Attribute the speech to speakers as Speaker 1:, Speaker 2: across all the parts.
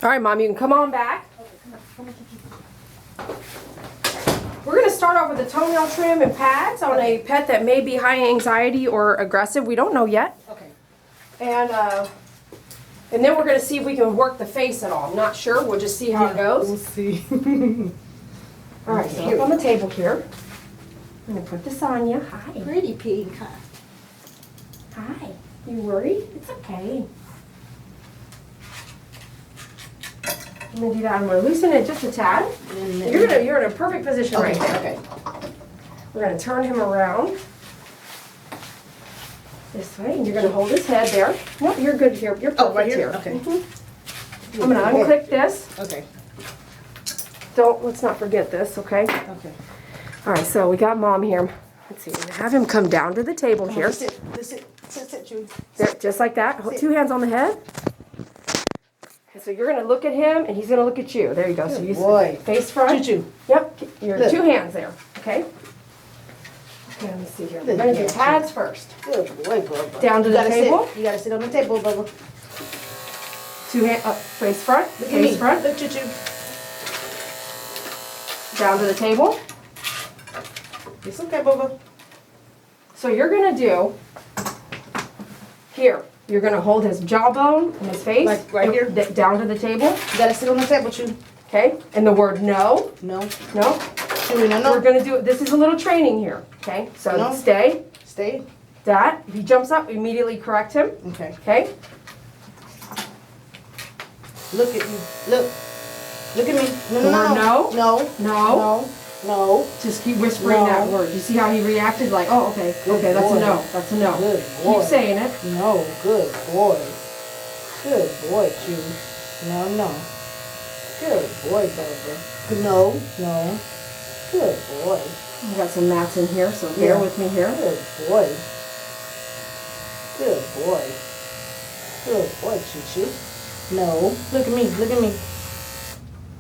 Speaker 1: All right, Mom, you can come on back. We're going to start off with a toenail trim and pads on a pet that may be high anxiety or aggressive. We don't know yet.
Speaker 2: Okay.
Speaker 1: And then we're going to see if we can work the face at all. I'm not sure. We'll just see how it goes.
Speaker 2: We'll see.
Speaker 1: All right, so on the table here. I'm going to put this on you. Hi.
Speaker 2: Pretty pink, huh?
Speaker 1: Hi. You worried? It's okay. I'm going to do that. I'm going to loosen it just a tad. You're in a perfect position right there.
Speaker 2: Okay.
Speaker 1: We're going to turn him around this way, and you're going to hold his head there. Nope, you're good here. You're perfect
Speaker 2: right here? Okay.
Speaker 1: I'm going to unclick this.
Speaker 2: Okay.
Speaker 1: Let's not forget this, okay?
Speaker 2: Okay.
Speaker 1: All right, so we got Mom here. Let's see, we're going to have him come down to the table here.
Speaker 2: Sit, you.
Speaker 1: There, just like that. Hold 2 hands on the head. And so you're going to look at him, and he's going to look at you. There you go. So you
Speaker 2: boy.
Speaker 1: face front.
Speaker 2: Choo-choo.
Speaker 1: Yep, your
Speaker 2: Look.
Speaker 1: 2 hands there, okay? Okay, let me see here. We're going to do pads first.
Speaker 2: Good boy, Bubba.
Speaker 1: Down to the table.
Speaker 2: You gotta sit on the table, Bubba.
Speaker 1: 2 hands up, face front,
Speaker 2: Look at me.
Speaker 1: face front.
Speaker 2: Look, choo-choo.
Speaker 1: Down to the table.
Speaker 2: It's okay, Bubba.
Speaker 1: So you're going to do, here, you're going to hold his jawbone and his face.
Speaker 2: Like right here?
Speaker 1: Down to the table,
Speaker 2: You gotta sit on the table, Chew.
Speaker 1: okay? And the word no,
Speaker 2: No.
Speaker 1: no.
Speaker 2: Chewy, no,
Speaker 1: We're
Speaker 2: no.
Speaker 1: going to do, this is a little training here, okay? So
Speaker 2: No.
Speaker 1: stay,
Speaker 2: Stay.
Speaker 1: that. If he jumps up, immediately correct him,
Speaker 2: Okay.
Speaker 1: okay?
Speaker 2: Look at you. Look. Look at me. No,
Speaker 1: The
Speaker 2: no,
Speaker 1: word
Speaker 2: no.
Speaker 1: no?
Speaker 2: No.
Speaker 1: No.
Speaker 2: No. No.
Speaker 1: Just keep whispering
Speaker 2: No.
Speaker 1: that word. You see how he reacted? Like, oh, okay,
Speaker 2: Good
Speaker 1: okay, that's
Speaker 2: boy.
Speaker 1: a no, that's a no.
Speaker 2: Good boy.
Speaker 1: Keep saying it.
Speaker 2: No. Good boy. Good boy, Chew. No, no. Good boy, Bubba. No. No. Good boy.
Speaker 1: We got some mats in here, so bear with me here.
Speaker 2: Good boy. Good boy. Good boy, Choo-Choo. No. Look at me. Look at me.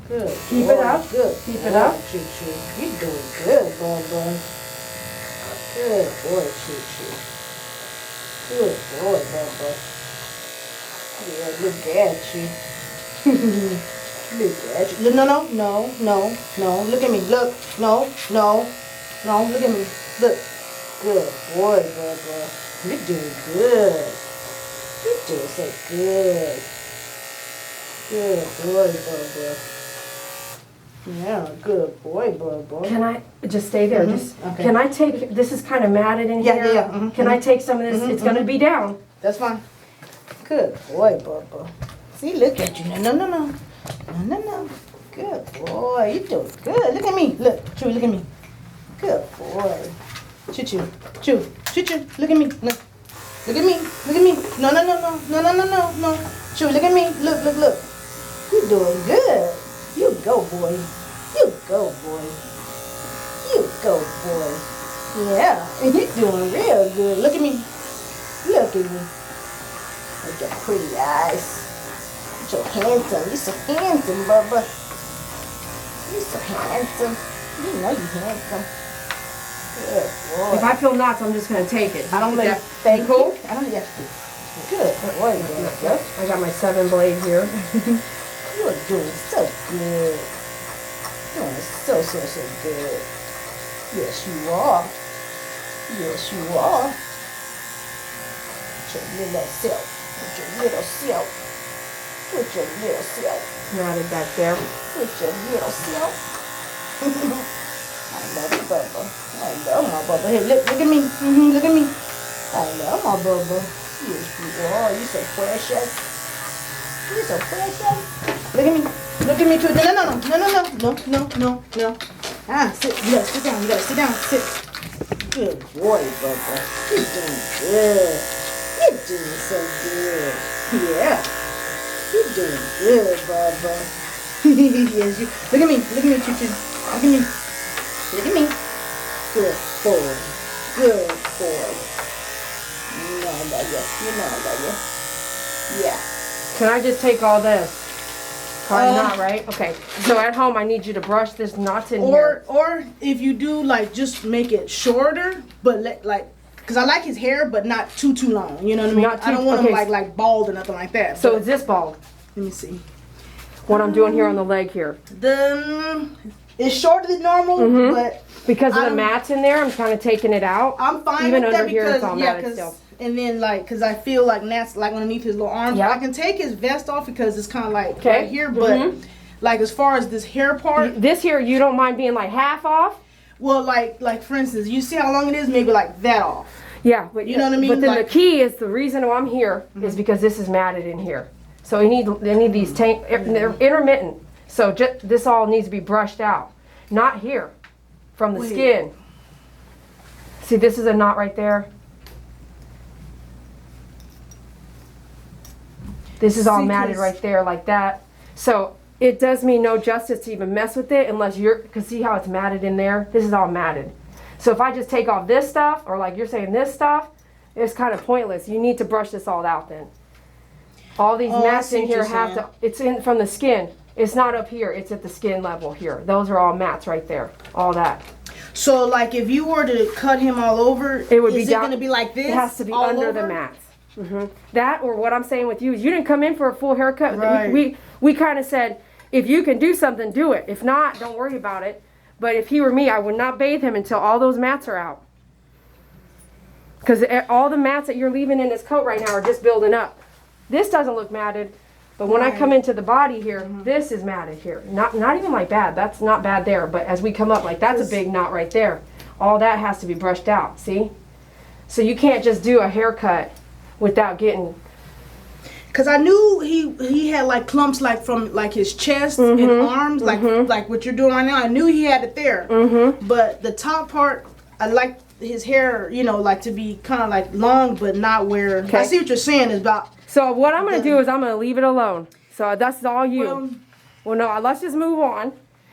Speaker 2: Good
Speaker 1: Keep
Speaker 2: boy.
Speaker 1: it up.
Speaker 2: Good
Speaker 1: Keep
Speaker 2: boy,
Speaker 1: it up.
Speaker 2: Choo-Choo. You're doing good, Bubba. Good boy, Choo-Choo. Good boy, Bubba. Yeah, look at you. Look at you. No, no, no, no, no. Look at me. Look. No, no, no. Look at me. Look. Good boy, Bubba. You're doing good. You're doing so good. Good boy, Bubba. Yeah, good boy, Bubba.
Speaker 1: Can I just stay there? Just
Speaker 2: Okay.
Speaker 1: Can I take? This is kind of matted in
Speaker 2: Yeah,
Speaker 1: here.
Speaker 2: yeah, yeah.
Speaker 1: Can I take some of this? It's gonna be down.
Speaker 2: That's fine. Good boy, Bubba. See, look at you. No, no, no, no. No, no, no. Good boy. You're doing good. Look at me. Look. Chewy, look at me. Good boy. Choo-choo. Chew. Choo-choo. Look at me. Look. Look at me. Look at me. No, no, no, no. No, no, no, no, no. Chewy, look at me. Look, look, look. You're doing good. You go, boy. You go, boy. You go, boy. Yeah. And you're doing real good. Look at me. Look at me. With your pretty eyes. You're so handsome. You're so handsome, Bubba. You're so handsome. You know you're handsome. Good boy.
Speaker 1: If I feel knots, I'm just gonna take it.
Speaker 2: I don't think
Speaker 1: Thank
Speaker 2: cool.
Speaker 1: you.
Speaker 2: I don't think that's good boy, Bubba.
Speaker 1: I got my 7 blade here.
Speaker 2: You are doing so good. Doing so, so, so good. Yes, you are. Yes, you are. With your little self. With your little self. With your little self.
Speaker 1: Matted back there.
Speaker 2: With your little self. I love you, Bubba. I love my Bubba. Hey, look at me. Look at me. I love my Bubba. Yes, you are. You're so precious. You're so precious. Look at me. Look at me too. No, no, no, no, no, no, no, no, no, no. Ah, sit. You gotta sit down. You gotta sit down. Sit. Good boy, Bubba. You're doing good. You're doing so good. Yeah. You're doing good, Bubba. Yes, you. Look at me. Look at me, Choo-Choo. Look at me. Look at me. Good boy. Good boy. You know I love you. You know I love you. Yeah.
Speaker 1: Can I just take all this? Probably not, right? Okay. So at home, I need you to brush this knots in here.
Speaker 2: Or if you do, like, just make it shorter, but like, because I like his hair, but not too long. You know what I mean?
Speaker 1: Not too-
Speaker 2: I don't want
Speaker 1: okay.
Speaker 2: him like bald or nothing like that.
Speaker 1: So
Speaker 2: but-
Speaker 1: is this bald?
Speaker 2: let me see.
Speaker 1: What I'm doing here on the leg here.
Speaker 2: It's shorter than normal, but
Speaker 1: because of the mats in there, I'm kind of taking it out.
Speaker 2: I'm fine
Speaker 1: even
Speaker 2: with
Speaker 1: under
Speaker 2: that
Speaker 1: here,
Speaker 2: because
Speaker 1: it's all matted still.
Speaker 2: And then because I feel like Nat's like underneath his little arms.
Speaker 1: Yep.
Speaker 2: I can take his vest off because it's kind of like right here, but like as far as this hair part,
Speaker 1: this here you don't mind being like half off.
Speaker 2: Well, like for instance, you see how long it is? Maybe like that off.
Speaker 1: Yeah, but
Speaker 2: you know what I mean.
Speaker 1: But then the key is the reason why I'm here is because this is matted in here. So they need these they're intermittent. So this all needs to be brushed out, not here, from the skin. See, this is a knot right there. This is all matted right there like that. So it does me no justice to even mess with it unless because see how it's matted in there? This is all matted. So if I just take off this stuff, or like you're saying this stuff, it's kind of pointless. You need to brush this all out then. All these mats in here it's in from the skin. It's not up here, it's at the skin level here. Those are all mats right there, all that.
Speaker 2: So like if you were to cut him all over, is it going to be like this?
Speaker 1: It has to be under the mats. That, or what I'm saying with you is you didn't come in for a full haircut.
Speaker 2: Right.
Speaker 1: We kind of said, if you can do something, do it. If not, don't worry about it. But if he were me, I would not bathe him until all those mats are out. Because all the mats that you're leaving in his coat right now are just building up. This doesn't look matted, but when I come into the body here, this is matted here. Not even like bad. That's not bad there. But as we come up, like that's a big knot right there. All that has to be brushed out. See? So you can't just do a haircut without getting.
Speaker 2: Cause I knew he had like clumps like from like his chest and arms, like what you're doing right now. I knew he had it there, but the top part, I like his hair, you know, like to be kind of like long, but not where. I see what you're saying is about.
Speaker 1: So what I'm gonna do is I'm gonna leave it alone. So that's all you. Well, no, let's just move on.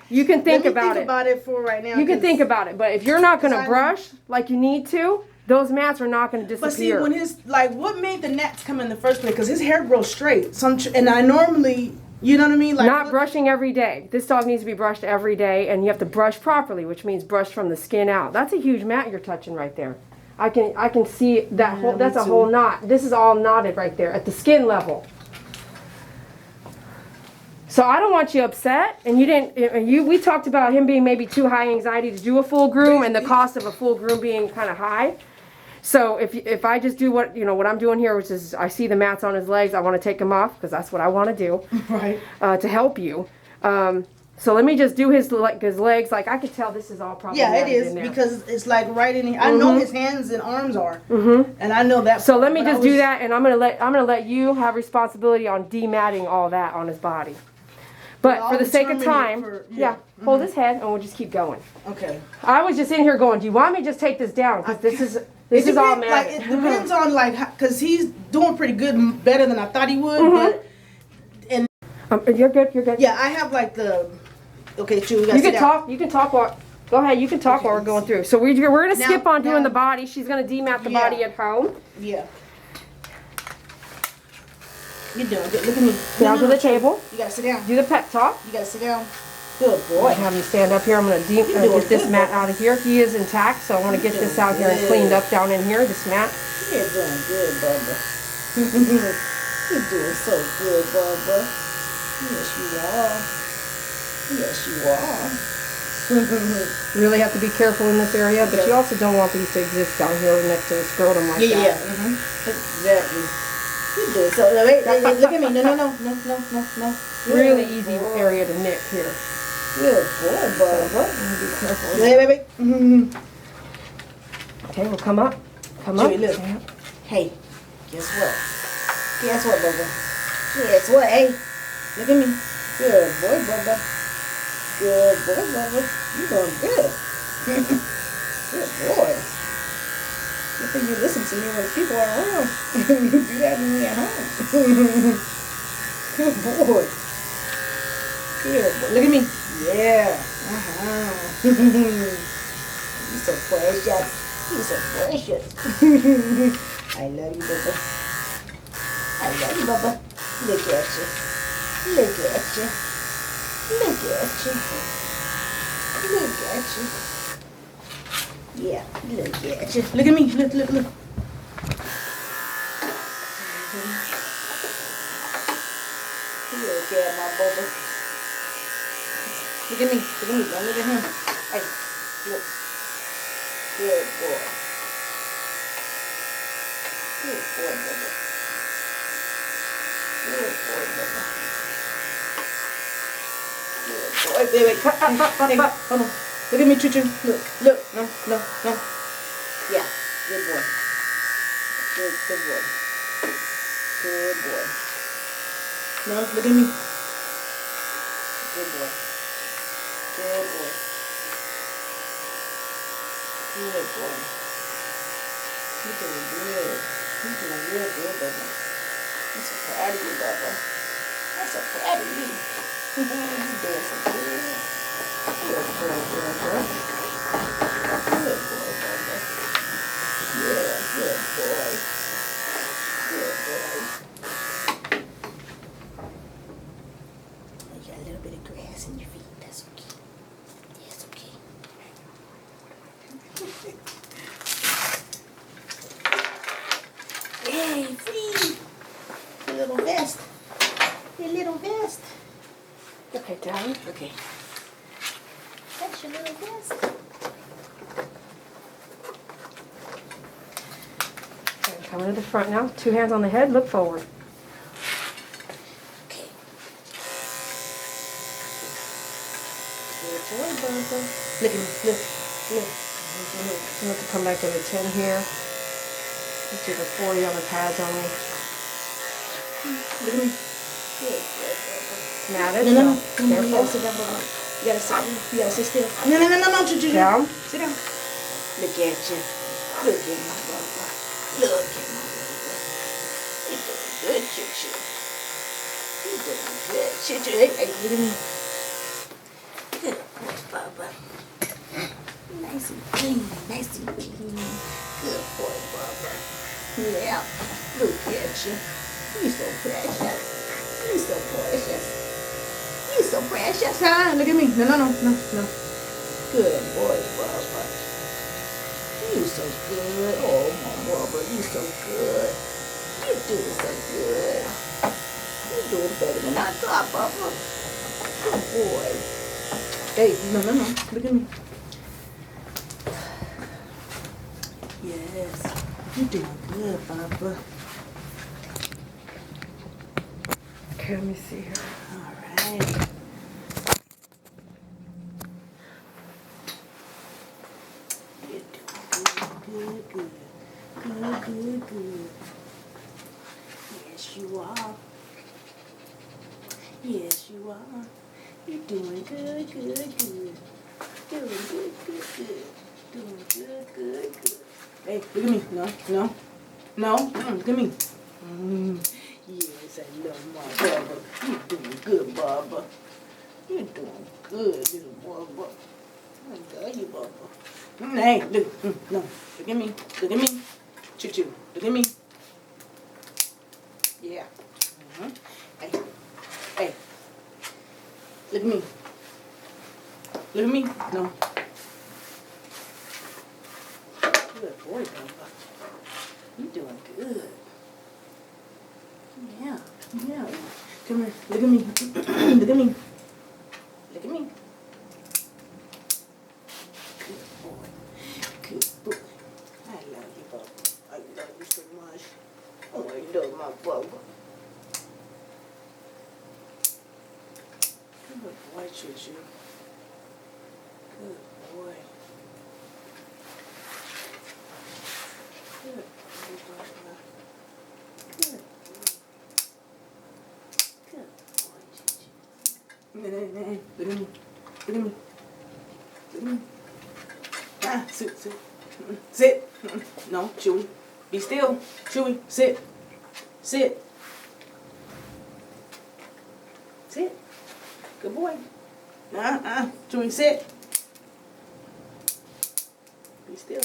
Speaker 1: You can think about it.
Speaker 2: Think about it for right now.
Speaker 1: You can think about it, but if you're not gonna brush like you need to, those mats are not going to disappear.
Speaker 2: But see, when what made the gnats come in the first place? Because his hair grows straight. And I normally, you know what I mean? Like
Speaker 1: not brushing every day. This dog needs to be brushed every day, and you have to brush properly, which means brush from the skin out. That's a huge mat you're touching right there. I can see that whole. That's a whole knot. This is all knotted right there at the skin level. So I don't want you upset, and you didn't. We talked about him being maybe too high anxiety to do a full groom, and the cost of a full groom being kind of high. So if I just do what I'm doing here, which is I see the mats on his legs, I want to take them off because that's what I want to do,
Speaker 2: right?
Speaker 1: To help you. So let me just do his legs. Like I could tell this is all probably
Speaker 2: it is because it's like right in here. I know his hands and arms are, and I know that.
Speaker 1: So let me just do that, and I'm gonna let you have responsibility on dematting all that on his body. But for the sake of time, hold his head, and we'll just keep going.
Speaker 2: Okay.
Speaker 1: I was just in here going, do you want me to just take this down? Because this is all matted.
Speaker 2: Like, it depends on because he's doing pretty good, better than I thought he would. But
Speaker 1: you're good. You're good.
Speaker 2: Yeah, I have like the. Okay, Chew,
Speaker 1: you can talk. You can talk while. Go ahead. You can talk while we're going through. So we're gonna skip on doing the body. She's gonna demat the body at home.
Speaker 2: Yeah. You're doing good. Look at me.
Speaker 1: Down to the table.
Speaker 2: You gotta sit down.
Speaker 1: Do the pep talk.
Speaker 2: You gotta sit down. Good boy.
Speaker 1: Have him stand up here. I'm gonna get this mat out of here. He is intact, so I want to get this out here and cleaned up down in here. This mat.
Speaker 2: You're doing good, Bubba. You're doing so good, Bubba. Yes, you are. Yes, you are.
Speaker 1: Really have to be careful in this area, but you also don't want these to exist down here next to the scrotum like that.
Speaker 2: Yeah. Exactly. You do it. So wait, look at me. No.
Speaker 1: Really easy area to nip here.
Speaker 2: Good boy, Bubba.
Speaker 1: Be careful.
Speaker 2: Wait.
Speaker 1: Okay, we'll come up.
Speaker 2: Joey, look. Hey, guess what? Guess what, Bubba? Guess what? Hey, look at me. Good boy, Bubba. Good boy, Bubba. You're doing good. Good boy. You think you listen to me when people are around. You do that when you're at home. Good boy. Good boy. Look at me. Yeah. You're so precious. You're so precious. I love you, Bubba. I love you, Bubba. Look at you. Look at you. Look at you. Look at you. Yeah, look at you. Look at me. Look. Good Look at my bubba. Look at me. Look at me. Don't look at him. Hey, look. Good boy. Good boy, bubba. Good boy, bubba. Good boy. Wait. Hold on. Look at me, Choo-Choo. Look. No. Yeah. Good boy. Good boy. Good boy. No, look at me. Good boy. Good boy. Good boy. You're doing good. You're doing real good, Bubba. I'm so proud of you, Bubba. I'm so proud of you. You're doing so good. Good boy, Bubba. Good boy, Bubba. Yeah, good boy. Good boy. You got a little bit of grass in your feet. That's okay. That's okay. Hey, free. Your little vest. Your little vest.
Speaker 1: Okay, down.
Speaker 2: Okay. That's your little vest.
Speaker 1: Okay, coming to the front now. 2 hands on the head. Look forward.
Speaker 2: Okay. Good boy, Bubba. Look at me. Look.
Speaker 1: You have to come back to the 10 here. Let's do the 40 on the pads only.
Speaker 2: Look at me. Good boy, Bubba.
Speaker 1: Matted.
Speaker 2: No.
Speaker 1: So
Speaker 2: You gotta
Speaker 1: careful.
Speaker 2: sit down, Bubba. You gotta sit down. You gotta sit still. No. Choo-Choo.
Speaker 1: Down.
Speaker 2: Sit down. Look at you. Look at my Bubba. Look at my Bubba. You're doing good, Choo-Choo. You're doing good, Choo-Choo. Hey, look at me. Good boy, Bubba. Nice and clean. Good boy, Bubba. Yeah. Look at you. You're so precious. You're so precious. You're so precious, huh? Look at me. No. Good boy, Bubba. You're so good. Oh, my Bubba, you're so good. You're doing so good. You're doing better than I thought, Bubba. Good boy. Hey, no. Look at me. Yes. You're doing good, Bubba.
Speaker 1: Okay, let me see here.
Speaker 2: All right. You're doing good. Yes, you are. You're doing good. Doing good. Hey, look at me. No. Look at me. Yes, I love my Bubba. You're doing good, Bubba. You're doing good, little Bubba. I love you, Bubba. Hey, look. No. Look at me. Choo-Choo. Look at me. Yeah. Hey. Look at me. No. Good boy, Bubba. You're doing good. Yeah. Come here. Look at me. Look at me. Good boy. I love you, Bubba. I love you so much. Oh, I love my Bubba. Good boy, Choo-Choo. Good boy. Good boy, Bubba. Good boy, Choo-Choo. Look at me. Ah, sit. No, Chewy. Be still. Chewy, sit. Good boy. Chewy, sit. Be still.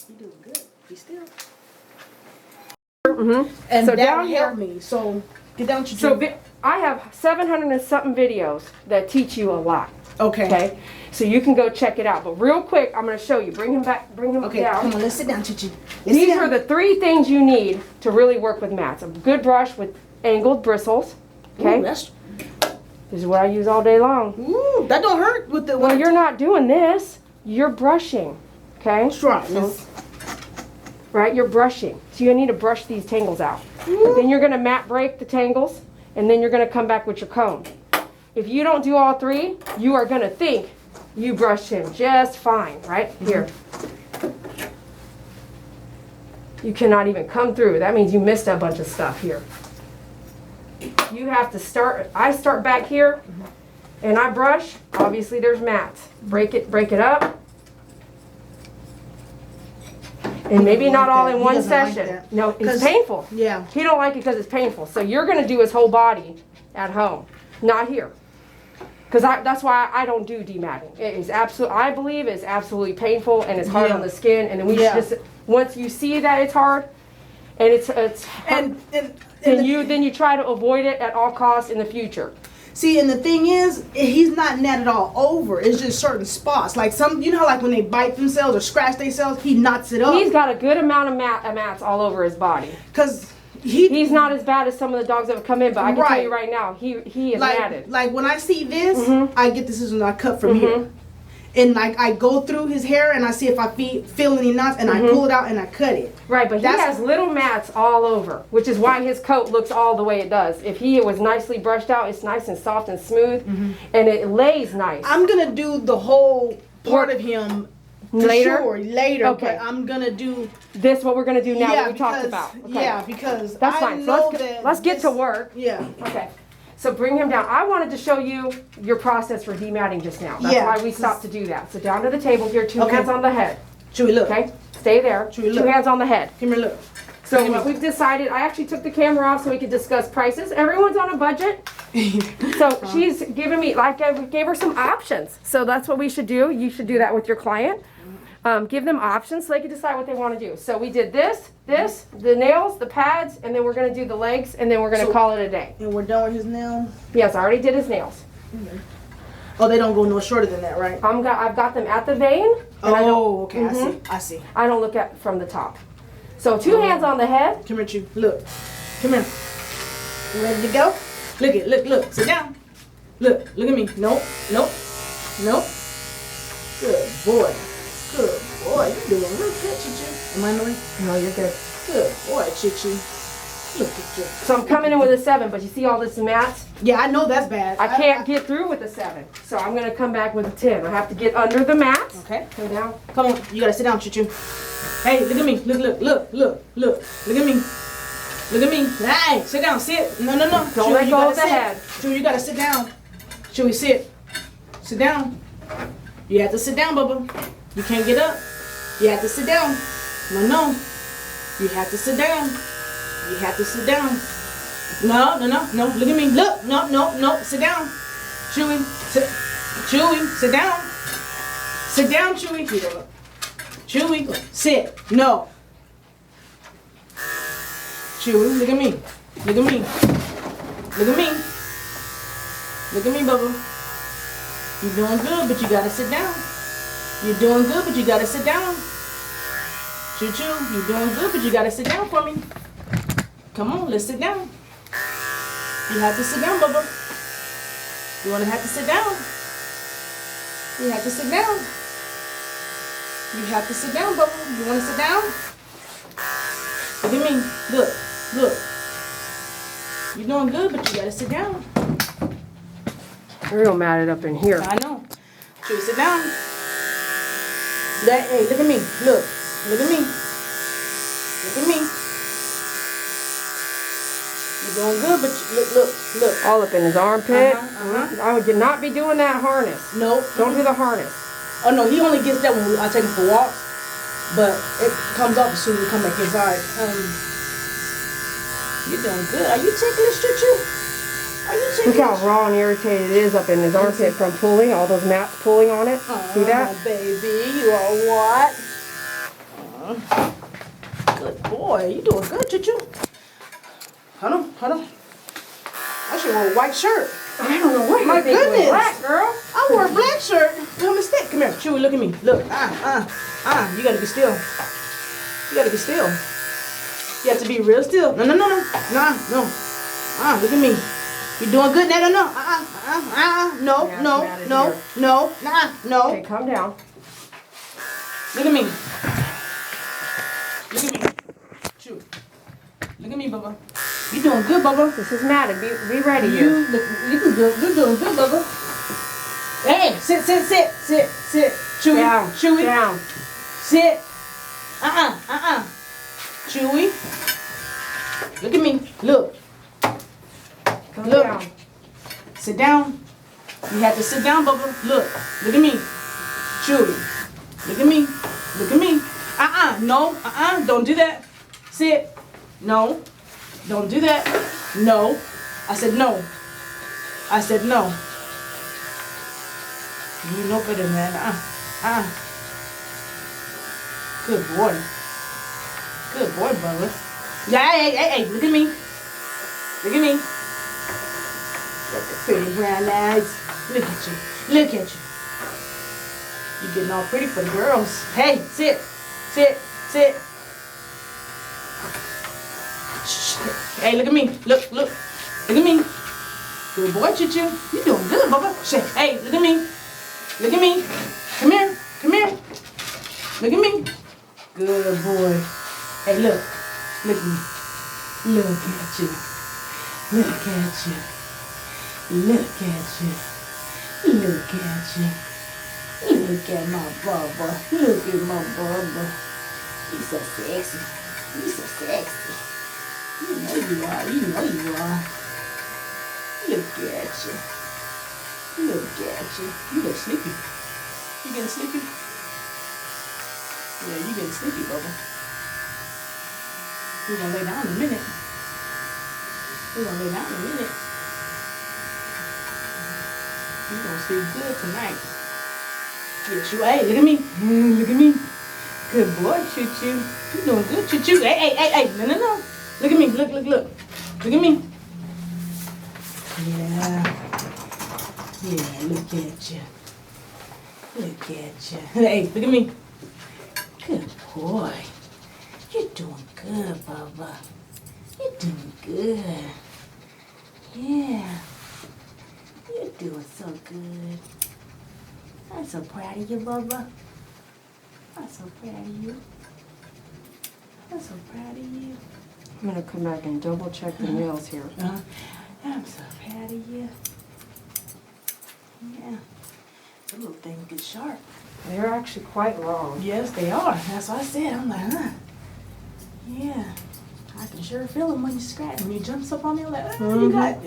Speaker 2: You're doing good. Be still. And
Speaker 1: So
Speaker 2: that
Speaker 1: down
Speaker 2: helped
Speaker 1: here-
Speaker 2: me. So get down to
Speaker 1: So I have 700 and something videos that teach you a lot.
Speaker 2: Okay.
Speaker 1: Okay, so you can go check it out. But real quick, I'm going to show you. Bring him back. Bring him
Speaker 2: Okay,
Speaker 1: down.
Speaker 2: come on, let's sit down, Chichi.
Speaker 1: These are the 3 things you need to really work with mats. A good brush with angled bristles. Okay,
Speaker 2: Ooh,
Speaker 1: this is what I use all day long.
Speaker 2: ooh, that don't hurt with the.
Speaker 1: Well, you're not doing this. You're brushing. Okay.
Speaker 2: Right.
Speaker 1: Right, you're brushing. So you need to brush these tangles out. Then you're going to mat break the tangles, and then you're going to come back with your comb. If you don't do all 3, you are going to think you brushed him just fine, right? Here. You cannot even come through. That means you missed a bunch of stuff here. You have to start, I start back here, and I brush. Obviously there's mats. Break it up. And maybe not all in one session. No, it's painful.
Speaker 2: Yeah.
Speaker 1: He don't like it because it's painful. So you're going to do his whole body at home, not here. Because that's why I don't do dematting. It is I believe it's absolutely painful and it's hard on the skin. And then we should just, once you see that it's hard and it's then you try to avoid it at all costs in the future.
Speaker 2: See, and the thing is, he's not natted all over. It's just certain spots. Like some, you know how like when they bite themselves or scratch themselves, he knots it up.
Speaker 1: He's got a good amount of mats all over his body.
Speaker 2: Because
Speaker 1: he's not as bad as some of the dogs that have come in, but I can tell you right now, he is matted.
Speaker 2: Like when I see this, I get the scissors and I cut from here. And like I go through his hair and I see if I feel any knots and I pull it out and I cut it.
Speaker 1: Right, but he has little mats all over, which is why his coat looks all the way it does. If he was nicely brushed out, it's nice and soft and smooth, and it lays nice.
Speaker 2: I'm gonna do the whole part of him
Speaker 1: later.
Speaker 2: Okay. But I'm gonna do
Speaker 1: this. What we're gonna do now that we talked about. Okay.
Speaker 2: Yeah, because
Speaker 1: that's fine. So let's get to work.
Speaker 2: Yeah.
Speaker 1: Okay. So bring him down. I wanted to show you your process for dematting just now. That's why we stopped to do that. So down to the table here, 2 hands on the head.
Speaker 2: Chewy, look.
Speaker 1: Okay, stay there.
Speaker 2: Chewy,
Speaker 1: 2 hands on the head.
Speaker 2: Come here, look.
Speaker 1: So what we've decided, I actually took the camera off so we could discuss prices. Everyone's on a budget. So she's given me, like I gave her some options. So that's what we should do. You should do that with your client. Give them options so they can decide what they want to do. So we did this, the nails, the pads, and then we're going to do the legs, and then we're going to call it a day.
Speaker 2: And we're done with his nails?
Speaker 1: Yes, I already did his nails.
Speaker 2: Oh, they don't go no shorter than that, right?
Speaker 1: I've got them at the vein. And
Speaker 2: okay, I see.
Speaker 1: I don't look at from the top. So 2 hands on the head.
Speaker 2: Come here, Chew. Look. Come here. You ready to go? Look. Sit down. Look at me. Nope. Good boy. Good boy. You're doing real good, Chichi. Am I annoying?
Speaker 1: No, you're good.
Speaker 2: Good boy, Chichi. Look at you.
Speaker 1: So I'm coming in with a 7, but you see all this mats?
Speaker 2: Yeah, I know that's bad.
Speaker 1: I can't get through with a 7. So I'm going to come back with a 10. I have to get under the mats.
Speaker 2: Okay.
Speaker 1: Go down.
Speaker 2: Come on. You got to sit down, Chichi. Hey, look at me. Look. Look at me. Look at me. Hey, sit down. Sit. No.
Speaker 1: Don't let go of the head.
Speaker 2: Chewy, you got to sit down. Chewy, sit. Sit down. You have to sit down, Bubba. You can't get up. You have to sit down. No. You have to sit down. You have to sit down. No. Look at me. Look. No. Sit down. Chewy. Chewy, sit down. Sit down, Chewy. Chewy, sit. No. Chewy, look at me. Look at me. Look at me. Look at me, Bubba. You're doing good, but you gotta sit down. You're doing good, but you gotta sit down. Choo-choo, you're doing good, but you gotta sit down for me. Come on, let's sit down. You have to sit down, Bubba. You wanna have to sit down. You have to sit down. You have to sit down, Bubba. You wanna sit down? Look at me. Look. You're doing good, but you gotta sit down.
Speaker 1: Real matted up in here.
Speaker 2: I know. Should we sit down? Hey, look at me. Look at me. Look at me. You're doing good, but look.
Speaker 1: All up in his armpit. I would not be doing that harness.
Speaker 2: No.
Speaker 1: Don't do the harness.
Speaker 2: Oh no, he only gets that when I take him for walks. But it comes off as soon as we come back inside. You're doing good. Are you ticklish, Choo-choo? Are you ticklish?
Speaker 1: Look how raw and irritated it is up in his armpit from pulling, all those mats pulling on it. See that?
Speaker 2: Baby, you are what? Good boy. You doing good, Choo-choo. Hold on. I should wear a white shirt.
Speaker 1: I don't know what
Speaker 2: My
Speaker 1: you're thinking with
Speaker 2: goodness.
Speaker 1: black, girl.
Speaker 2: I wore a black shirt. No mistake. Come here, Chewy. Look at me. Look. You gotta be still. You gotta be still. You have to be real still. No. Look at me. You're doing good now. No.
Speaker 1: Yeah,
Speaker 2: No.
Speaker 1: mad at
Speaker 2: No.
Speaker 1: you.
Speaker 2: No. No.
Speaker 1: Okay, calm down.
Speaker 2: Look at me. Look at me. Chewy. Look at me, Bubba. You doing good, Bubba.
Speaker 1: This is Maddie. Be ready
Speaker 2: You
Speaker 1: here.
Speaker 2: look. You're doing good, Bubba. Hey, sit. Chewy.
Speaker 1: Down.
Speaker 2: Chewy.
Speaker 1: Down.
Speaker 2: Sit. Chewy. Look at me. Look.
Speaker 1: Go
Speaker 2: Look.
Speaker 1: down.
Speaker 2: Sit down. You have to sit down, Bubba. Look. Look at me. Chewy. Look at me. Look at me. No. Don't do that. Sit. No. Don't do that. No. I said no. I said no. You know better than that. Good boy. Good boy, Bubba. Yeah, hey, look at me. Look at me. Got the pretty brown eyes. Look at you. Look at you. You're getting all pretty for the girls. Hey, sit. Shh. Hey, look at me. Look. Look at me. Good boy, Choo-Choo. You doing good, Bubba. Shit. Hey, look at me. Look at me. Come here. Look at me. Good boy. Hey, look. Look at me. Look at you. Look at you. Look at you. Look at you. Look at my Bubba. Look at my Bubba. He's so sexy. He's so sexy. You know you are. You know you are. Look at you. Look at you. You getting sleepy. You getting sleepy? Yeah, you getting sleepy, Bubba. We're gonna lay down in a minute. You're gonna sleep good tonight. Yeah, Choo. Hey, look at me. Look at me. Good boy, Choo-Choo. You doing good, Choo-Choo. Hey. No. Look at me. Look. Look at me. Yeah, look at you. Look at you. Hey, look at me. Good boy. You're doing good, Bubba. You're doing good. Yeah. You're doing so good. I'm so proud of you, Bubba. I'm so proud of you. I'm so proud of you.
Speaker 1: I'm gonna come back and double check the nails here.
Speaker 2: I'm so proud of you. Yeah. The little thing gets sharp.
Speaker 1: They're actually quite long.
Speaker 2: Yes, they are. That's what I said. I'm like, Yeah. I can sure feel them when you scratch. When you jump up on me, I'm like, you got.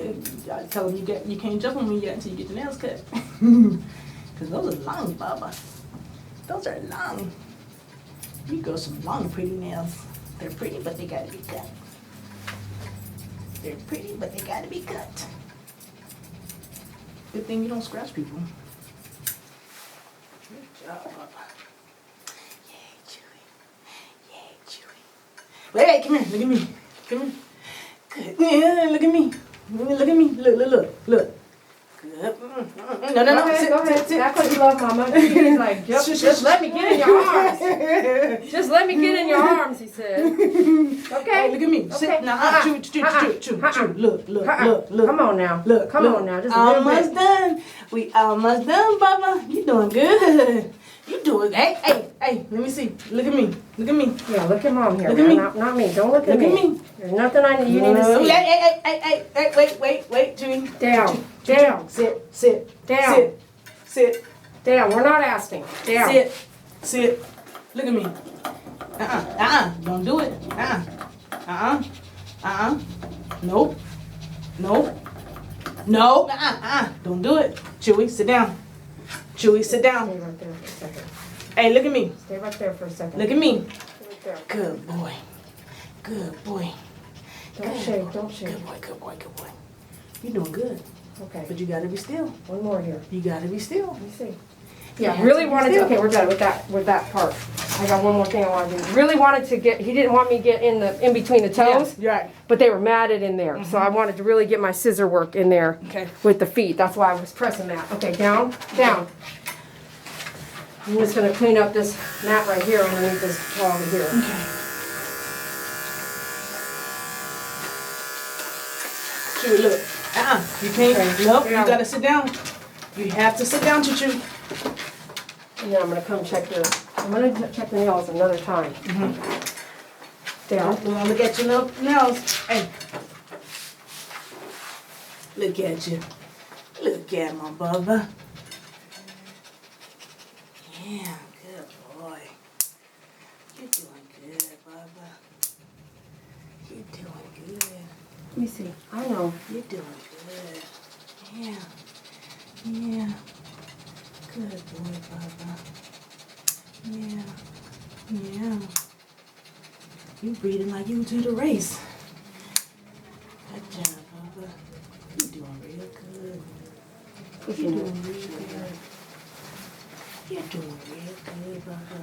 Speaker 2: I tell them you can't jump on me yet until you get the nails cut. Because those are long, Bubba. Those are long. You grow some long, pretty nails. They're pretty, but they gotta be cut. They're pretty, but they gotta be cut. Good thing you don't scratch people. Good job, Bubba. Yay, Chewy. Hey, come here. Look at me. Come here. Good. Yeah, look at me. Look at me. Look. Good. No.
Speaker 1: Go ahead. That's what you love, Mama. He's like, just let me get in your arms. Just let me get in your arms, he said. Okay.
Speaker 2: Hey, look at me. Sit. Now, chew. Look.
Speaker 1: Come on now. Come on now. Just a little
Speaker 2: almost
Speaker 1: bit.
Speaker 2: done. We almost done, Bubba. You doing good. You doing. Hey. Let me see. Look at me.
Speaker 1: Yeah, look at Mom here.
Speaker 2: Look at me.
Speaker 1: Not me. Don't look at
Speaker 2: Look
Speaker 1: me.
Speaker 2: at me.
Speaker 1: There's nothing you need to see.
Speaker 2: Hey, wait, Chewy.
Speaker 1: Down.
Speaker 2: Sit.
Speaker 1: Down.
Speaker 2: Sit.
Speaker 1: Down. We're not asking. Down.
Speaker 2: Sit. Look at me. Don't do it. Nope. No. Don't do it. Chewy, sit down.
Speaker 1: Stay right there for a second.
Speaker 2: Hey, look at me.
Speaker 1: Stay right there for a second.
Speaker 2: Look at me.
Speaker 1: Stay right there.
Speaker 2: Good boy.
Speaker 1: Don't shake.
Speaker 2: Good boy. You're doing good.
Speaker 1: Okay.
Speaker 2: But you gotta be still.
Speaker 1: One more here.
Speaker 2: You gotta be still.
Speaker 1: Let me see. Yeah, really wanted to, okay, we're done with that part. I got one more thing I want to do. Really wanted to get, he didn't want me to get in between the toes.
Speaker 2: Yeah, right.
Speaker 1: But they were matted in there. So I wanted to really get my scissor work in there with the feet. That's why I was pressing that. Okay, down, down. I'm just going to clean up this mat right here underneath this dog here.
Speaker 2: Okay. Choo, look. You can't.
Speaker 1: Okay.
Speaker 2: Nope,
Speaker 1: Yeah.
Speaker 2: you gotta sit down. You have to sit down, Choo.
Speaker 1: And then I'm going to come check the nails another time. Down.
Speaker 2: Look at your nails. Hey. Look at you. Look at my Bubba. Yeah, good boy. You're doing good, Bubba. You're doing good.
Speaker 1: Let me see. I know.
Speaker 2: You're doing good. Yeah. Yeah. Good boy, Bubba. Yeah. Yeah. You breathing like you do the race. Good job, Bubba. You're doing real good. You're doing real good. You're doing real good, Bubba.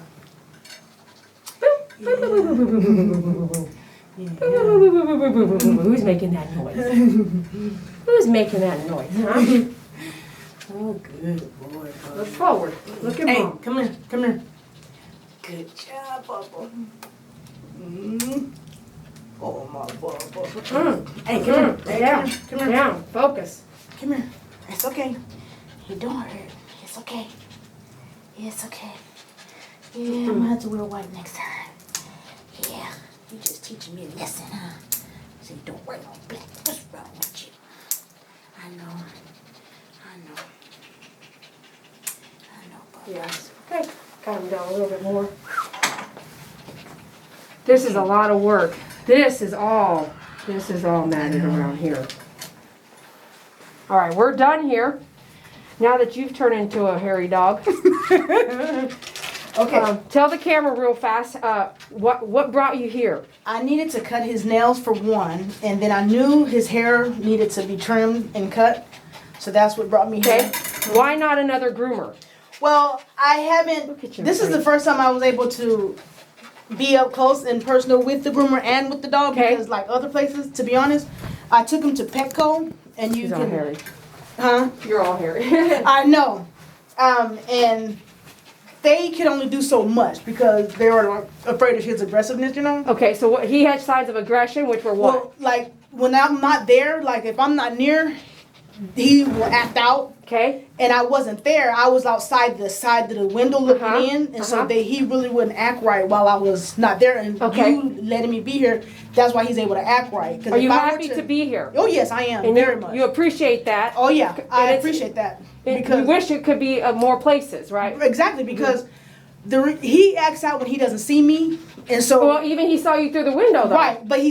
Speaker 1: Who's making that noise? Who's making that noise, huh?
Speaker 2: Oh, good boy, Bubba.
Speaker 1: Look forward. Look at
Speaker 2: Hey,
Speaker 1: Mom.
Speaker 2: come here, come here. Good job, Bubba. Oh, my Bubba. Hey, come here. Hey,
Speaker 1: Down.
Speaker 2: come here.
Speaker 1: Down. Focus.
Speaker 2: Come here. It's okay. You don't hurt. It's okay. It's okay. Yeah, I'm gonna have to wear white next time. Yeah, you just teaching me a lesson, huh? So you don't wear no black. What's wrong with you? I know. Bubba.
Speaker 1: Yes. Okay. Got him down a little bit more. This is a lot of work. This is all matted around here. All right, we're done here. Now that you've turned into a hairy dog.
Speaker 2: Okay.
Speaker 1: Tell the camera real fast, what brought you here?
Speaker 2: I needed to cut his nails for one, and then I knew his hair needed to be trimmed and cut, so that's what brought me here.
Speaker 1: Why not another groomer?
Speaker 2: Well, I haven't. This is the first time I was able to be up close and personal with the groomer and with the dog because, like other places, to be honest, I took him to Petco, and you
Speaker 1: He's
Speaker 2: can.
Speaker 1: all hairy.
Speaker 2: Huh?
Speaker 1: You're all hairy.
Speaker 2: I know, and they can only do so much because they were afraid of his aggressiveness, you know?
Speaker 1: Okay, so he had signs of aggression, which were what?
Speaker 2: Well, like, when I'm not there, like, if I'm not near, he will act out.
Speaker 1: Okay.
Speaker 2: And I wasn't there. I was outside the side of the window looking in, and so he really wouldn't act right while I was not there. And you letting me be here, that's why he's able to act right.
Speaker 1: Are you happy to be here?
Speaker 2: Oh, yes, I am,
Speaker 1: and
Speaker 2: very much.
Speaker 1: You appreciate that?
Speaker 2: Oh, yeah, I appreciate that.
Speaker 1: Because you wish it could be more places, right?
Speaker 2: Exactly, because he acts out when he doesn't see me, and so.
Speaker 1: Well, even he saw you through the window, though.
Speaker 2: Right, but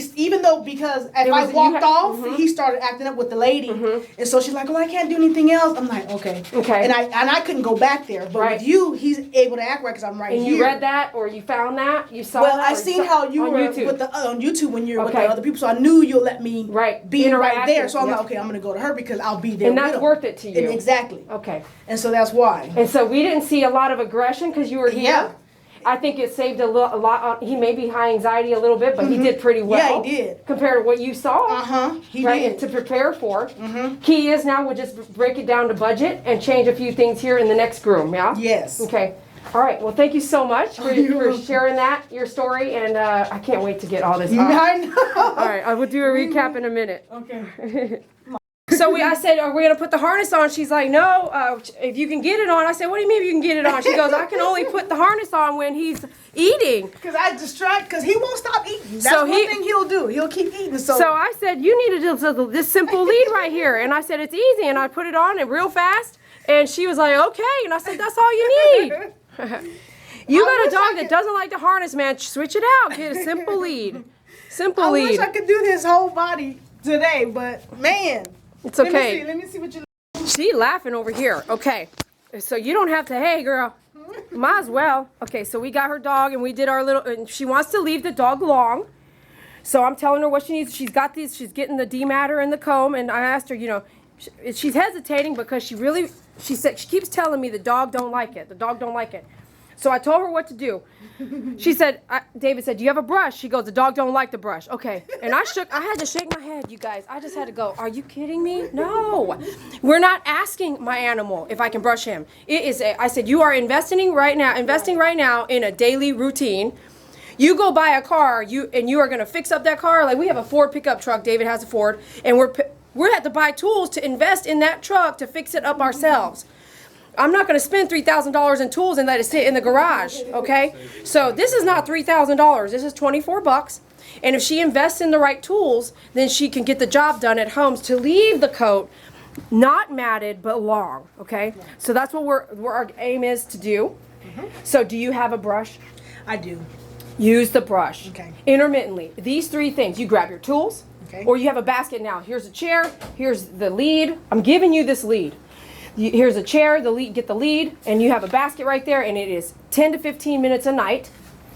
Speaker 2: because if I walked off, he started acting up with the lady, and so she's like, "Oh, I can't do anything else." I'm like, "Okay."
Speaker 1: Okay.
Speaker 2: And I couldn't go back there, but with you, he's able to act right because I'm right here.
Speaker 1: And you read that, or you found that, you saw
Speaker 2: well,
Speaker 1: that.
Speaker 2: I seen how you were
Speaker 1: YouTube.
Speaker 2: with on YouTube when you're with the other people, so I knew you'll let me be right there. So I'm like, okay, I'm gonna go to her because I'll be there.
Speaker 1: And that's worth it to you.
Speaker 2: Exactly.
Speaker 1: Okay.
Speaker 2: And so that's why.
Speaker 1: And so we didn't see a lot of aggression because you were here.
Speaker 2: Yeah.
Speaker 1: I think it saved a lot. He may be high anxiety a little bit, but he did pretty well.
Speaker 2: Yeah, he did.
Speaker 1: Compared to what you saw.
Speaker 2: He
Speaker 1: right?
Speaker 2: did.
Speaker 1: And to prepare for. Key is now we'll just break it down to budget and change a few things here in the next groom, yeah?
Speaker 2: Yes.
Speaker 1: Okay. All right. Well, thank you so much for sharing your story, and I can't wait to get all this out.
Speaker 2: I know.
Speaker 1: All right. I will do a recap in a minute.
Speaker 2: Okay.
Speaker 1: So I said, are we going to put the harness on? She's like, no, if you can get it on. I said, what do you mean if you can get it on? She goes, I can only put the harness on when he's eating.
Speaker 2: Because I distract, because he won't stop eating. That's one thing he'll do. He'll keep eating. So
Speaker 1: I said, you need to do this simple lead right here. And I said, it's easy. And I put it on and real fast. And she was like, okay. And I said, that's all you need. You got a dog that doesn't like the harness, man. Switch it out. Get a simple lead. Simple lead.
Speaker 2: I wish I could do this whole body today, but man.
Speaker 1: It's okay.
Speaker 2: Let me see what you.
Speaker 1: She laughing over here. Okay. So you don't have to, hey girl. Might as well. Okay, so we got her dog and we did our little, and she wants to leave the dog long. So I'm telling her what she needs. She's got these, she's getting the dematter and the comb, and I asked her, she's hesitating because she said, she keeps telling me the dog don't like it. The dog don't like it. So I told her what to do. She said, David said, do you have a brush? She goes, the dog don't like the brush. Okay. And I had to shake my head, you guys. I just had to go, are you kidding me? No. We're not asking my animal if I can brush him. I said, you are investing right now in a daily routine. You go buy a car, you are going to fix up that car. Like we have a Ford pickup truck. David has a Ford. And we're have to buy tools to invest in that truck to fix it up ourselves. I'm not going to spend $3,000 in tools and let it sit in the garage, okay? So this is not $3,000. This is $24. And if she invests in the right tools, then she can get the job done at home to leave the coat not matted but long, okay? So that's what our aim is to do. So do you have a brush?
Speaker 2: I do.
Speaker 1: Use the brush.
Speaker 2: Okay.
Speaker 1: Intermittently. These three things. You grab your tools,
Speaker 2: okay,
Speaker 1: or you have a basket now. Here's a chair. Here's the lead. I'm giving you this lead. Here's a chair, get the lead, and you have a basket right there, and it is 10 to 15 minutes a night.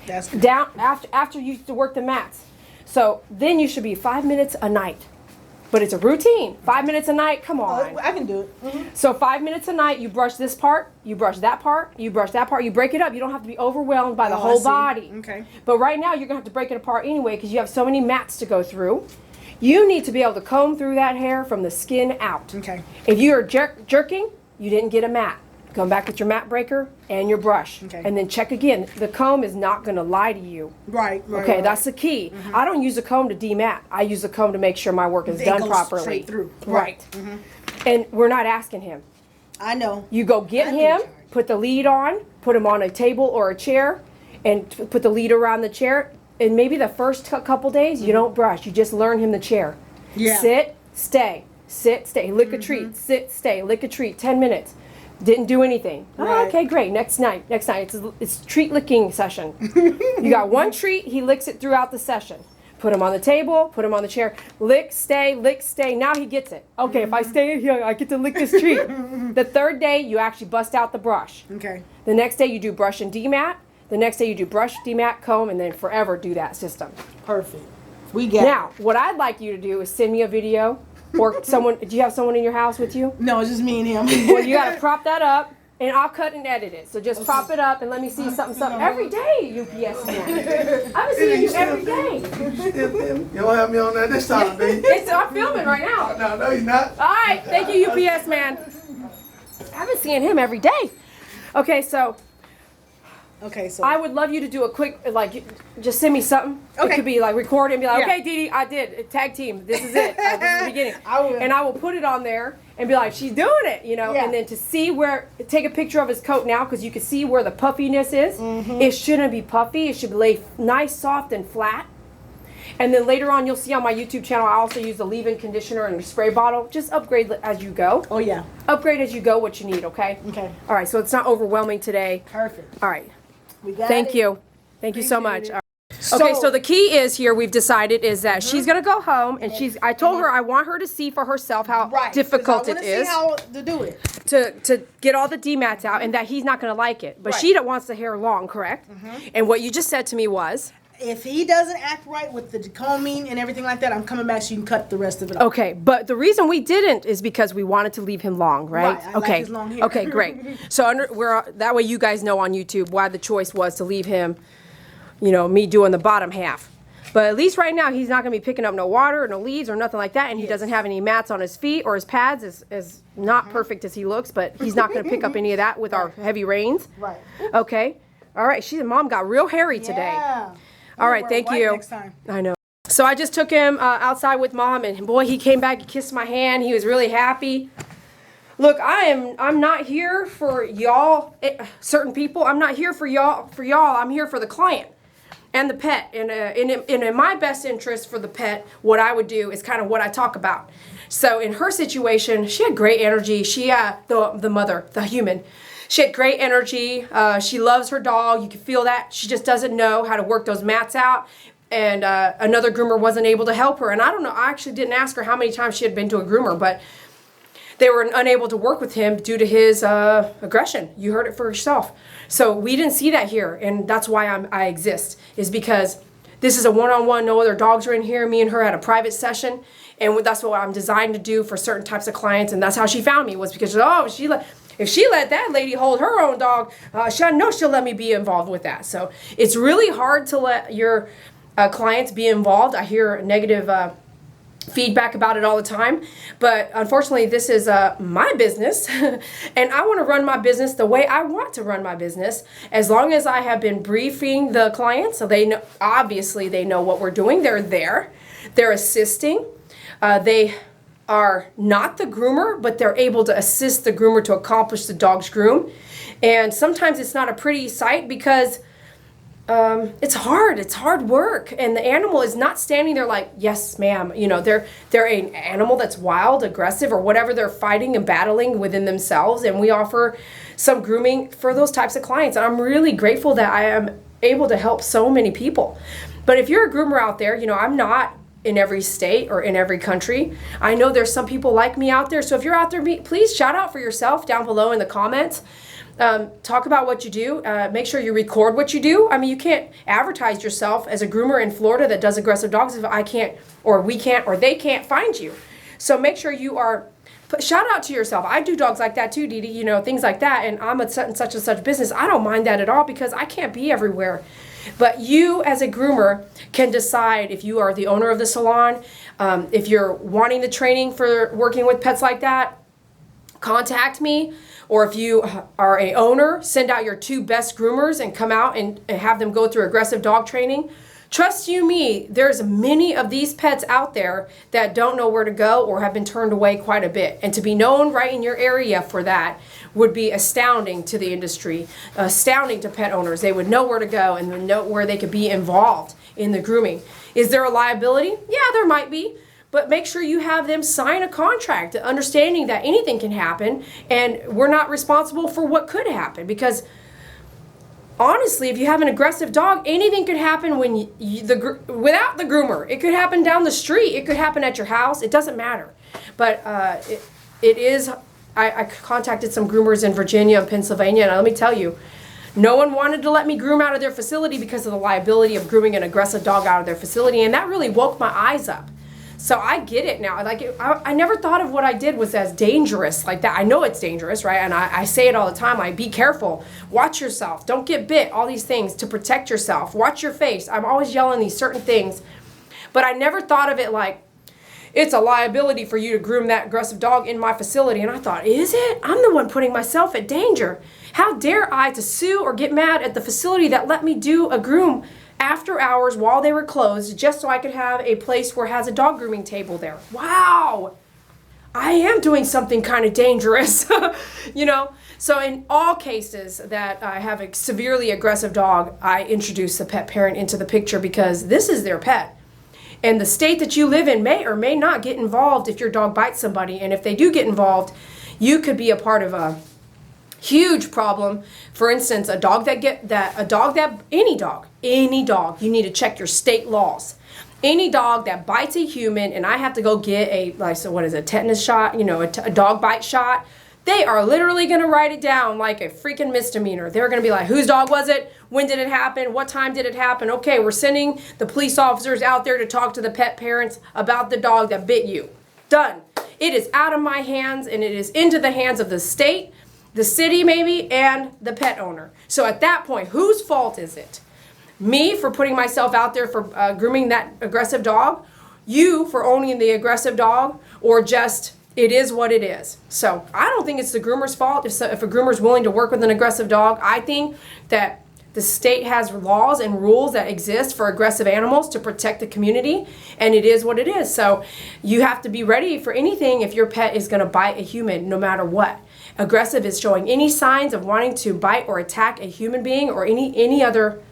Speaker 2: That's good.
Speaker 1: Down after you used to work the mats. So then you should be 5 minutes a night. But it's a routine. 5 minutes a night, come on.
Speaker 2: I can do it.
Speaker 1: So 5 minutes a night, you brush this part, you brush that part, you brush that part, you break it up. You don't have to be overwhelmed by the whole body.
Speaker 2: Okay.
Speaker 1: But right now you're gonna have to break it apart anyway because you have so many mats to go through. You need to be able to comb through that hair from the skin out.
Speaker 2: Okay.
Speaker 1: If you are jerking, you didn't get a mat. Come back with your mat breaker and your brush.
Speaker 2: Okay.
Speaker 1: And then check again. The comb is not going to lie to you.
Speaker 2: Right.
Speaker 1: Okay, that's the key. I don't use a comb to demat. I use a comb to make sure my work is done
Speaker 2: goes
Speaker 1: properly.
Speaker 2: Straight through.
Speaker 1: Right. And we're not asking him.
Speaker 2: I know.
Speaker 1: You go get him, put the lead on, put him on a table or a chair, and put the lead around the chair. And maybe the first couple days, you don't brush. You just learn him the chair.
Speaker 2: Yeah.
Speaker 1: Sit, stay. Sit, stay. Lick a treat. Sit, stay. Lick a treat. 10 minutes. Didn't do anything.
Speaker 2: Right.
Speaker 1: Oh, okay, great. Next night. It's treat licking session. You got one treat. He licks it throughout the session. Put him on the table. Put him on the chair. Lick, stay, lick, stay. Now he gets it. Okay, if I stay in here, I get to lick this treat. The third day, you actually bust out the brush.
Speaker 2: Okay.
Speaker 1: The next day, you do brush and demat. The next day you do brush, demat, comb, and then forever do that system.
Speaker 2: Perfect. We get
Speaker 1: Now, what I'd like you to do is send me a video or someone. Do you have someone in your house with you?
Speaker 2: No, it's just me and him.
Speaker 1: Well, you got to prop that up, and I'll cut and edit it. So just prop it up and let me see something every day, UPS man. I've been seeing you every day.
Speaker 3: You don't have me on there this time, baby.
Speaker 1: I'm filming right now.
Speaker 3: No, you're not.
Speaker 1: All right, thank you, UPS man. I've been seeing him every day. Okay, so.
Speaker 2: Okay, so
Speaker 1: I would love you to do a quick, just send me something.
Speaker 2: Okay.
Speaker 1: It could be record it and be like,
Speaker 2: Yeah.
Speaker 1: okay, Dee Dee, I did. Tag team. This is it. This is the beginning.
Speaker 2: I will.
Speaker 1: And I will put it on there and be like, she's doing it,
Speaker 2: Yeah.
Speaker 1: And then to see take a picture of his coat now because you can see where the puffiness is. It shouldn't be puffy. It should lay nice, soft, and flat. And then later on, you'll see on my YouTube channel, I also use the leave-in conditioner and a spray bottle. Just upgrade as you go.
Speaker 2: Oh, yeah.
Speaker 1: Upgrade as you go what you need, okay?
Speaker 2: Okay.
Speaker 1: All right, so it's not overwhelming today.
Speaker 2: Perfect.
Speaker 1: All right.
Speaker 2: We got
Speaker 1: Thank
Speaker 2: it.
Speaker 1: you. Thank you so
Speaker 2: you.
Speaker 1: much. Okay, so the key is here we've decided is that she's gonna go home and I told her I want her to see for herself how difficult it is
Speaker 2: see how to do it.
Speaker 1: to get all the demats out and that he's not gonna like it. But she wants the hair long, correct? And what you just said to me was
Speaker 2: If he doesn't act right with the combing and everything like that, I'm coming back so you can cut the rest of it off.
Speaker 1: okay, but the reason we didn't is because we wanted to leave him long, right?
Speaker 2: Right, I
Speaker 1: okay.
Speaker 2: like his long hair.
Speaker 1: Okay, great. So that way you guys know on YouTube why the choice was to leave him, me doing the bottom half. But at least right now he's not going to be picking up no water or no leaves or nothing like that, and he doesn't have any mats on his feet or his pads as not perfect as he looks, but he's not going to pick up any of that with our heavy rains.
Speaker 2: Right.
Speaker 1: Okay. All right. Mom got real hairy today.
Speaker 2: Yeah.
Speaker 1: All right,
Speaker 2: Wear
Speaker 1: thank
Speaker 2: white
Speaker 1: you.
Speaker 2: Next time.
Speaker 1: I know. So I just took him outside with Mom, and boy, he came back, he kissed my hand, he was really happy. Look, I'm not here for y'all, certain people. I'm not here for y'all. I'm here for the client and the pet. And in my best interest for the pet, what I would do is kind of what I talk about. So in her situation, she had great energy. She, the mother, the human. She had great energy. She loves her dog. You can feel that. She just doesn't know how to work those mats out. And another groomer wasn't able to help her. And I don't know. I actually didn't ask her how many times she had been to a groomer, but they were unable to work with him due to his aggression. You heard it for yourself. So we didn't see that here, and that's why I exist, is because this is a one-on-one. No other dogs are in here. Me and her had a private session, And that's what I'm designed to do for certain types of clients. And that's how she found me, was because, oh, if she let that lady hold her own dog, I know she'll let me be involved with that. So it's really hard to let your clients be involved. I hear negative feedback about it all the time, but unfortunately this is my business and I want to run my business the way I want to run my business, as long as I have been briefing the clients so they know, obviously they know what we're doing. They're assisting. They are not the groomer, but they're able to assist the groomer to accomplish the dog's groom. And sometimes it's not a pretty sight because it's hard work, and the animal is not standing there like, yes ma'am, you know, they're an animal that's wild, aggressive, or whatever they're fighting and battling within themselves. And we offer some grooming for those types of clients, and I'm really grateful that I am able to help so many people. But if you're a groomer out there, you know, I'm not in every state or in every country. I know there's some people like me out there, so if you're out there, please shout out for yourself down below in the comments. Talk about what you do. Make sure you record what you do. I mean, you can't advertise yourself as a groomer in Florida that does aggressive dogs if I can't, or we can't, or they can't find you. So make sure you are, shout out to yourself. I do dogs like that too, Dee Dee, you know, things like that. And I'm a such and such business. I don't mind that at all because I can't be everywhere. But you as a groomer can decide if you are the owner of the salon, if you're wanting the training for working with pets like that, contact me. Or if you are a owner, send out your 2 best groomers and come out and have them go through aggressive dog training. Trust you me, there's many of these pets out there that don't know where to go or have been turned away quite a bit. And to be known right in your area for that would be astounding to the industry, astounding to pet owners. They would know where to go and know where they could be involved in the grooming. Is there a liability? Yeah, there might be. But make sure you have them sign a contract, understanding that anything can happen and we're not responsible for what could happen. Because honestly, if you have an aggressive dog, anything could happen when without the groomer. It could happen down the street. It could happen at your house. It doesn't matter. But it is, I contacted some groomers in Virginia and Pennsylvania, and let me tell you, no one wanted to let me groom out of their facility because of the liability of grooming an aggressive dog out of their facility, and that really woke my eyes up. So I get it now. Like I never thought of what I did was as dangerous like that. I know it's dangerous, right? And I say it all the time. Like, be careful. Watch yourself. Don't get bit. All these things to protect yourself. Watch your face. I'm always yelling these certain things. But I never thought of it like, it's a liability for you to groom that aggressive dog in my facility. And I thought, is it? I'm the one putting myself at danger. How dare I to sue or get mad at the facility that let me do a groom after hours while they were closed just so I could have a place where it has a dog grooming table there. Wow. I am doing something kind of dangerous, you know? So in all cases that I have a severely aggressive dog, I introduce the pet parent into the picture because this is their pet. And the state that you live in may or may not get involved if your dog bites somebody. And if they do get involved, you could be a part of a huge problem. For instance, any dog, you need to check your state laws. Any dog that bites a human, and I have to go get a tetanus shot, you know, a dog bite shot, they are literally going to write it down like a freaking misdemeanor. They're going to be like, whose dog was it? When did it happen? What time did it happen? Okay, we're sending the police officers out there to talk to the pet parents about the dog that bit you. Done. It is out of my hands, and it is into the hands of the state, the city maybe, and the pet owner. So at that point, whose fault is it? Me for putting myself out there for grooming that aggressive dog? You for owning the aggressive dog? Or just, it is what it is? So I don't think it's the groomer's fault if a groomer's willing to work with an aggressive dog. I think that the state has laws and rules that exist for aggressive animals to protect the community, and it is what it is. So you have to be ready for anything if your pet is going to bite a human, no matter what. Aggressive is showing any signs of wanting to bite or attack a human being or any other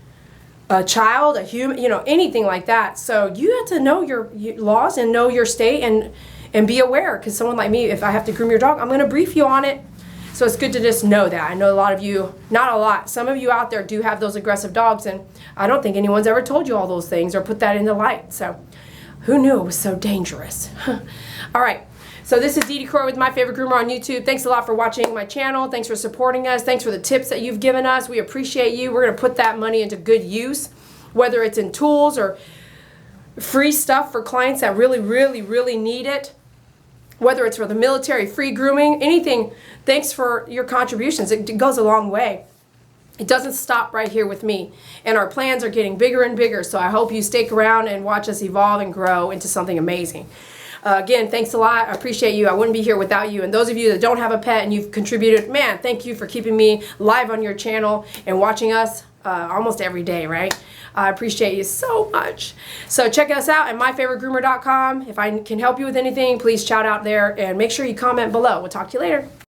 Speaker 1: child, a human, you know, anything like that. So you have to know your laws and know your state and be aware, because someone like me, if I have to groom your dog, I'm going to brief you on it. So it's good to just know that. I know a lot of you, not a lot, some of you out there do have those aggressive dogs, and I don't think anyone's ever told you all those things or put that in the light. So who knew it was so dangerous? All right. So this is Dee Dee Croy with My Favorite Groomer on YouTube. Thanks a lot for watching my channel. Thanks for supporting us. Thanks for the tips that you've given us. We appreciate you. We're going to put that money into good use, whether it's in tools or free stuff for clients that really, really, really need it. Whether it's for the military, free grooming, anything, thanks for your contributions. It goes a long way. It doesn't stop right here with me. And our plans are getting bigger and bigger, so I hope you stick around and watch us evolve and grow into something amazing. Again, thanks a lot. I appreciate you. I wouldn't be here without you. And those of you that don't have a pet and you've contributed, man, thank you for keeping me live on your channel and watching us almost every day, right? I appreciate you so much. So check us out at myfavoritegroomer.com. If I can help you with anything, please shout out there and make sure you comment below. We'll talk to you later.